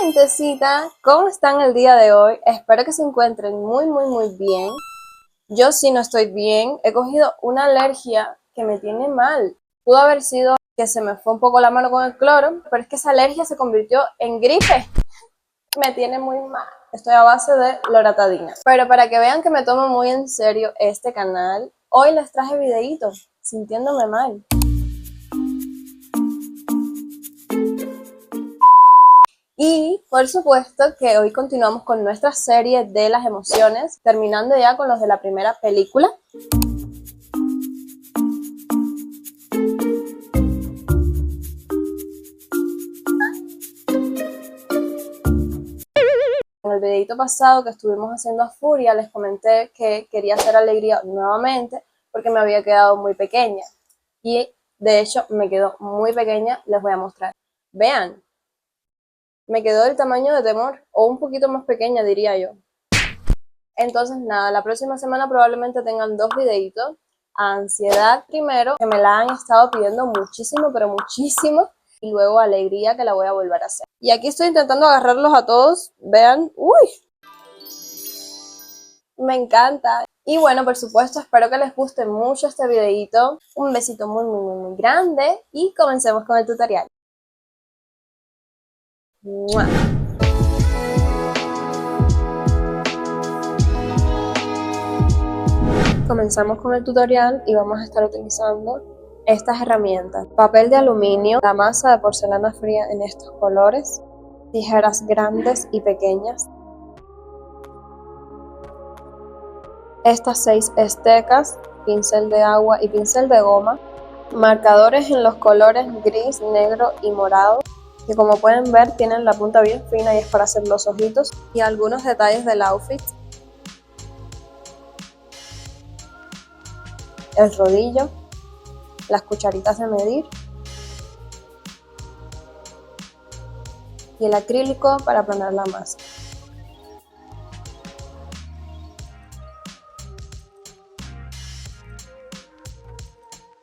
gentecita, ¿cómo están el día de hoy? Espero que se encuentren muy bien. Yo sí no estoy bien, he cogido una alergia que me tiene mal. Pudo haber sido que se me fue un poco la mano con el cloro, pero es que esa alergia se convirtió en gripe. Me tiene muy mal. Estoy a base de loratadina. Pero para que vean que me tomo muy en serio este canal, hoy les traje videitos sintiéndome mal. Y por supuesto que hoy continuamos con nuestra serie de las emociones, terminando ya con los de la primera película. En el videito pasado que estuvimos haciendo a Furia les comenté que quería hacer alegría nuevamente porque me había quedado muy pequeña. Y de hecho me quedó muy pequeña, les voy a mostrar. Vean, me quedó del tamaño de Temor, o un poquito más pequeña diría yo. Entonces nada, la próxima semana probablemente tengan dos videitos. Ansiedad primero, que me la han estado pidiendo muchísimo, pero muchísimo. Y luego alegría, que la voy a volver a hacer. Y aquí estoy intentando agarrarlos a todos. Vean, ¡uy! Me encanta. Y bueno, por supuesto, espero que les guste mucho este videito. Un besito muy grande y comencemos con el tutorial. ¡Mua! Comenzamos con el tutorial y vamos a estar utilizando estas herramientas: papel de aluminio, la masa de porcelana fría en estos colores, tijeras grandes y pequeñas, estas 6 estecas, pincel de agua y pincel de goma, marcadores en los colores gris, negro y morado, que como pueden ver tienen la punta bien fina y es para hacer los ojitos, y algunos detalles del outfit, el rodillo, las cucharitas de medir y el acrílico para aplanar la masa.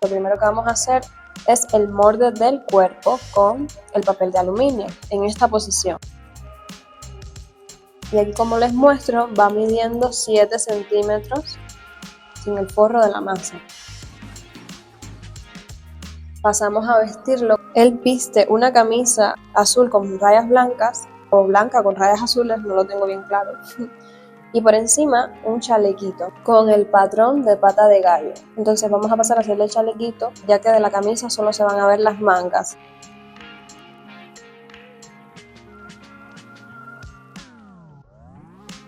Lo primero que vamos a hacer es el molde del cuerpo con el papel de aluminio en esta posición. Y aquí, como les muestro, va midiendo 7 centímetros sin el forro de la masa. Pasamos a vestirlo. Él viste una camisa azul con rayas blancas, o blanca con rayas azules, no lo tengo bien claro. Y por encima un chalequito con el patrón de pata de gallo. Entonces vamos a pasar a hacerle el chalequito, ya que de la camisa solo se van a ver las mangas.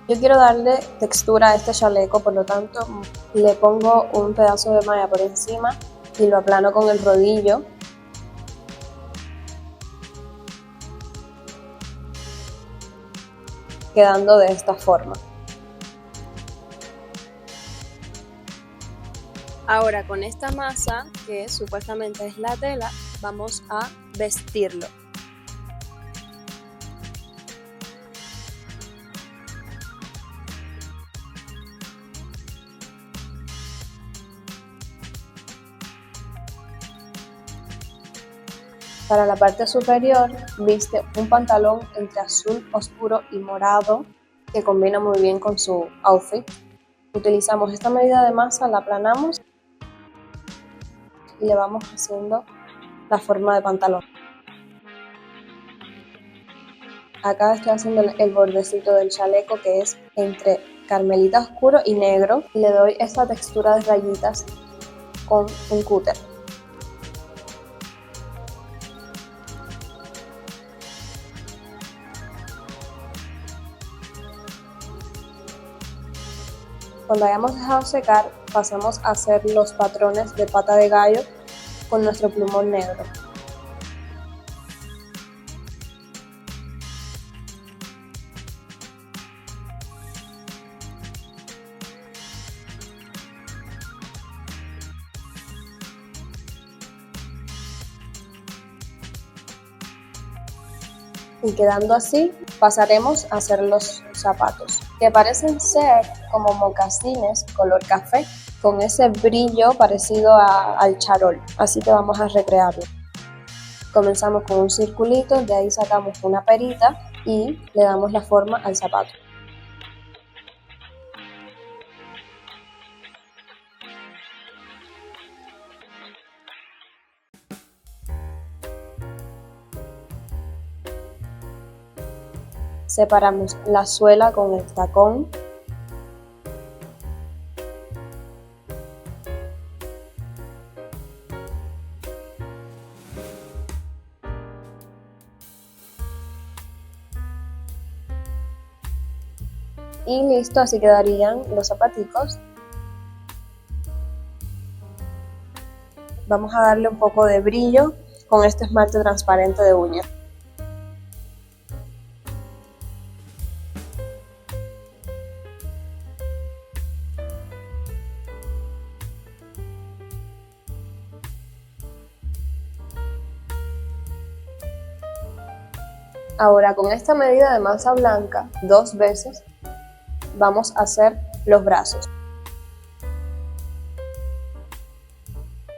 Yo quiero darle textura a este chaleco, por lo tanto le pongo un pedazo de malla por encima y lo aplano con el rodillo. Quedando de esta forma. Ahora con esta masa, que supuestamente es la tela, vamos a vestirlo. Para la parte superior viste un pantalón entre azul oscuro y morado que combina muy bien con su outfit. Utilizamos esta medida de masa, la aplanamos y le vamos haciendo la forma de pantalón. Acá estoy haciendo el bordecito del chaleco, que es entre carmelita oscuro y negro, y le doy esta textura de rayitas con un cúter. Cuando hayamos dejado secar, pasamos a hacer los patrones de pata de gallo con nuestro plumón negro. Y quedando así, pasaremos a hacer los zapatos, que parecen ser como mocasines color café, con ese brillo parecido al charol. Así que vamos a recrearlo. Comenzamos con un circulito, de ahí sacamos una perita y le damos la forma al zapato. Separamos la suela con el tacón. Y listo, así quedarían los zapaticos. Vamos a darle un poco de brillo con este esmalte transparente de uña. Ahora con esta medida de masa blanca, 2 veces, vamos a hacer los brazos.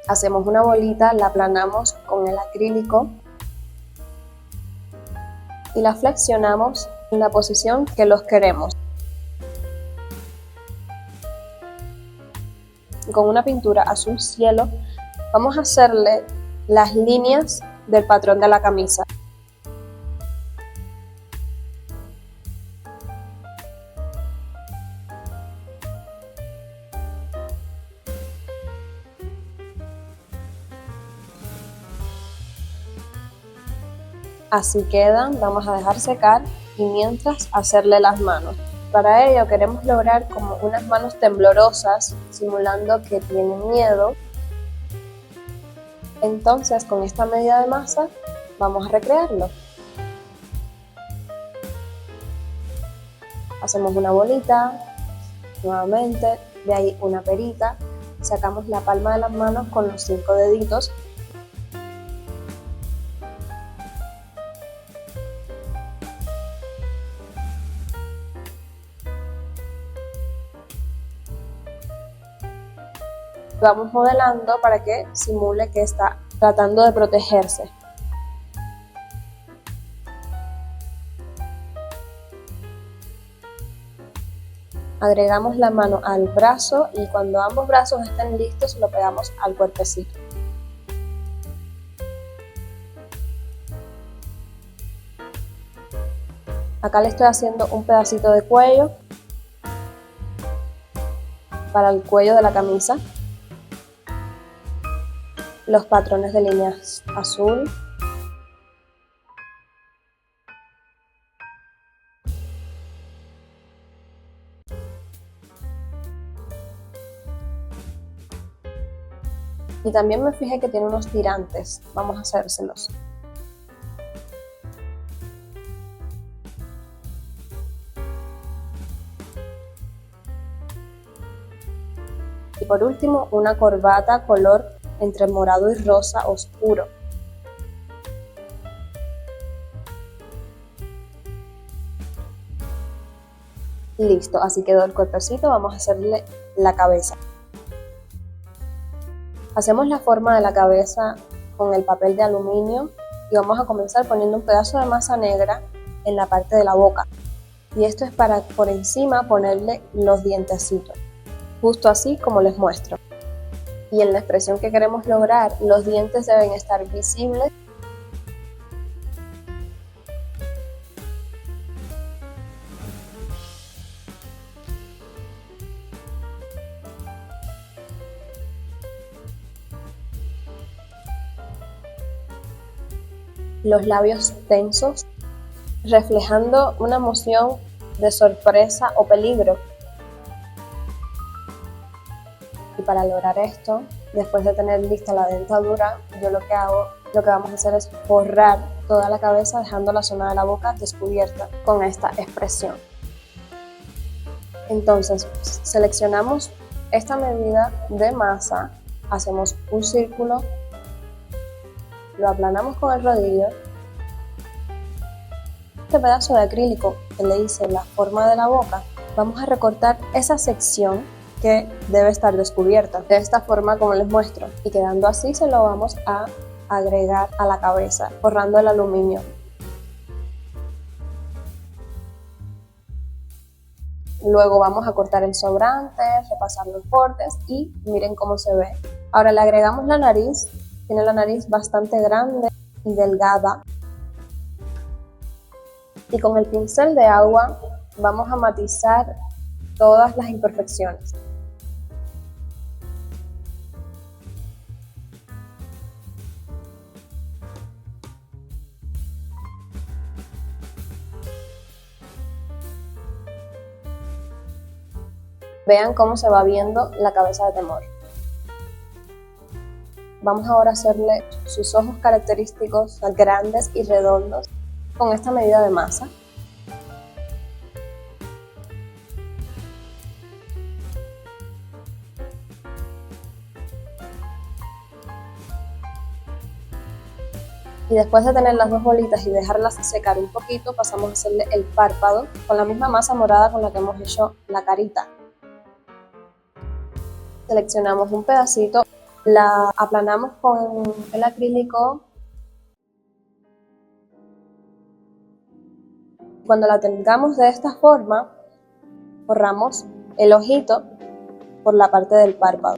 Hacemos una bolita, la aplanamos con el acrílico y la flexionamos en la posición que los queremos. Con una pintura azul cielo vamos a hacerle las líneas del patrón de la camisa. Así quedan, vamos a dejar secar y mientras hacerle las manos. Para ello queremos lograr como unas manos temblorosas, simulando que tienen miedo. Entonces con esta medida de masa vamos a recrearlo. Hacemos una bolita, nuevamente, de ahí una perita, sacamos la palma de las manos con los 5 deditos. Vamos modelando para que simule que está tratando de protegerse. Agregamos la mano al brazo y cuando ambos brazos estén listos lo pegamos al cuerpecito. Acá le estoy haciendo un pedacito de cuello para el cuello de la camisa. Los patrones de líneas azul. Y también me fijé que tiene unos tirantes, vamos a hacérselos. Y por último, una corbata color entre morado y rosa oscuro. Listo, así quedó el cuerpecito, vamos a hacerle la cabeza. Hacemos la forma de la cabeza con el papel de aluminio y vamos a comenzar poniendo un pedazo de masa negra en la parte de la boca. Y esto es para por encima ponerle los dientecitos, justo así como les muestro. Y en la expresión que queremos lograr, los dientes deben estar visibles. Los labios tensos, reflejando una emoción de sorpresa o peligro. Y para lograr esto, después de tener lista la dentadura, yo lo que vamos a hacer es forrar toda la cabeza dejando la zona de la boca descubierta con esta expresión. Entonces, seleccionamos esta medida de masa, hacemos un círculo, lo aplanamos con el rodillo. Este pedazo de acrílico que le hice la forma de la boca, vamos a recortar esa sección que debe estar descubierta, de esta forma como les muestro, y quedando así se lo vamos a agregar a la cabeza, forrando el aluminio. Luego vamos a cortar el sobrante, repasar los bordes y miren cómo se ve. Ahora le agregamos la nariz. Tiene la nariz bastante grande y delgada. Y con el pincel de agua vamos a matizar todas las imperfecciones. Vean cómo se va viendo la cabeza de Temor. Vamos ahora a hacerle sus ojos característicos grandes y redondos con esta medida de masa. Y después de tener las dos bolitas y dejarlas secar un poquito, pasamos a hacerle el párpado con la misma masa morada con la que hemos hecho la carita. Seleccionamos un pedacito, la aplanamos con el acrílico. Cuando la tengamos de esta forma, forramos el ojito por la parte del párpado.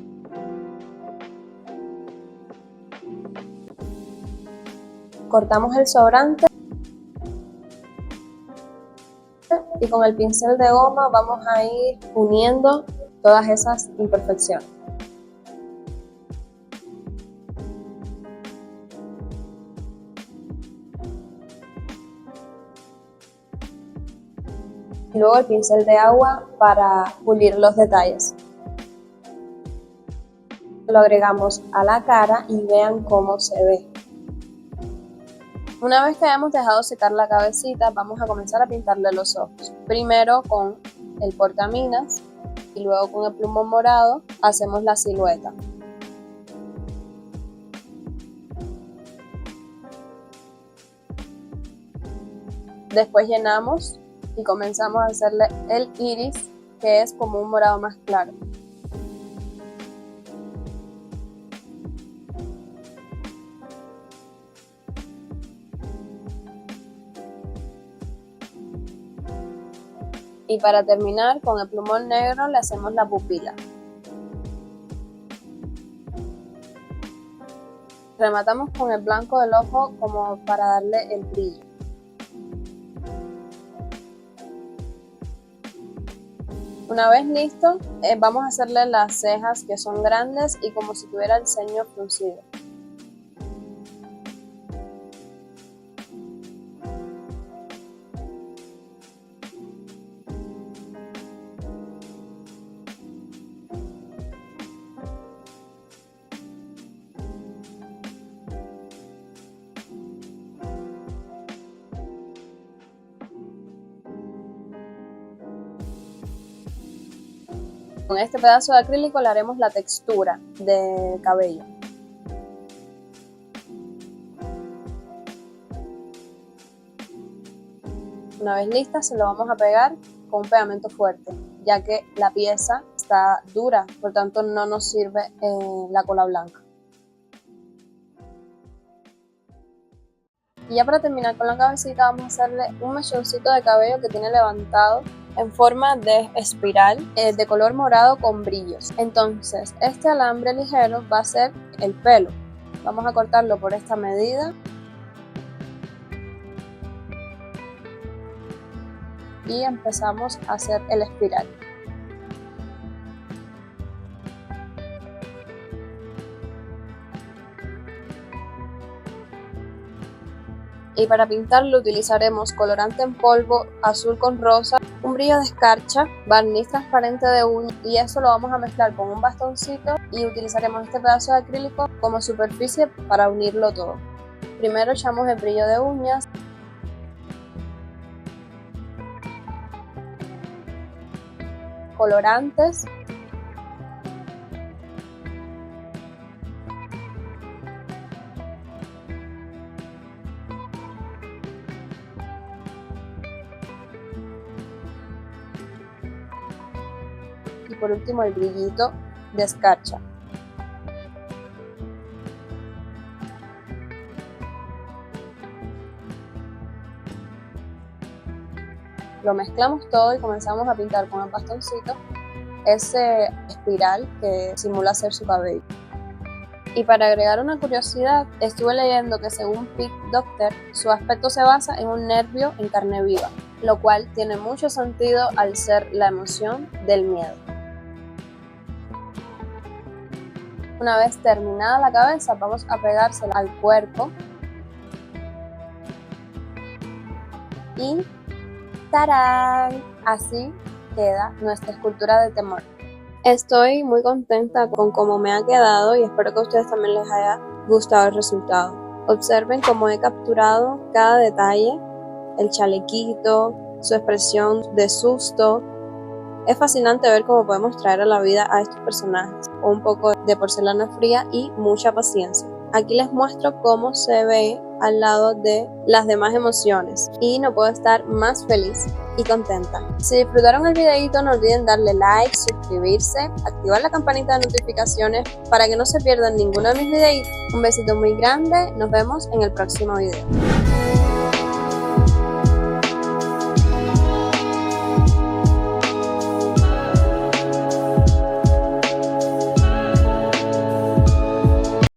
Cortamos el sobrante y con el pincel de goma vamos a ir uniendo todas esas imperfecciones. Y luego el pincel de agua para pulir los detalles. Lo agregamos a la cara y vean cómo se ve. Una vez que hayamos dejado secar la cabecita, vamos a comenzar a pintarle los ojos. Primero con el portaminas y luego con el plumón morado hacemos la silueta. Después llenamos y comenzamos a hacerle el iris, que es como un morado más claro. Y para terminar, con el plumón negro le hacemos la pupila. Rematamos con el blanco del ojo como para darle el brillo. Una vez listo, vamos a hacerle las cejas, que son grandes y como si tuviera el ceño fruncido. Con este pedazo de acrílico le haremos la textura del cabello. Una vez lista, se lo vamos a pegar con un pegamento fuerte, ya que la pieza está dura, por tanto no nos sirve la cola blanca. Y ya para terminar con la cabecita vamos a hacerle un mechoncito de cabello que tiene levantado en forma de espiral de color morado con brillos. Entonces este alambre ligero va a ser el pelo. Vamos a cortarlo por esta medida y empezamos a hacer el espiral. Y para pintarlo utilizaremos colorante en polvo, azul con rosa, un brillo de escarcha, barniz transparente de uña y eso lo vamos a mezclar con un bastoncito y utilizaremos este pedazo de acrílico como superficie para unirlo todo. Primero echamos el brillo de uñas, colorantes, y por último el brillito de escarcha. Lo mezclamos todo y comenzamos a pintar con el bastoncito ese espiral que simula ser su cabello. Y para agregar una curiosidad, estuve leyendo que según Pete Docter, su aspecto se basa en un nervio en carne viva, lo cual tiene mucho sentido al ser la emoción del miedo. Una vez terminada la cabeza, vamos a pegársela al cuerpo y ¡tarán! Así queda nuestra escultura de temor. Estoy muy contenta con cómo me ha quedado y espero que a ustedes también les haya gustado el resultado. Observen cómo he capturado cada detalle, el chalequito, su expresión de susto. Es fascinante ver cómo podemos traer a la vida a estos personajes, con un poco de porcelana fría y mucha paciencia. Aquí les muestro cómo se ve al lado de las demás emociones y no puedo estar más feliz y contenta. Si disfrutaron el videito, no olviden darle like, suscribirse, activar la campanita de notificaciones para que no se pierdan ninguno de mis videitos. Un besito muy grande, nos vemos en el próximo video.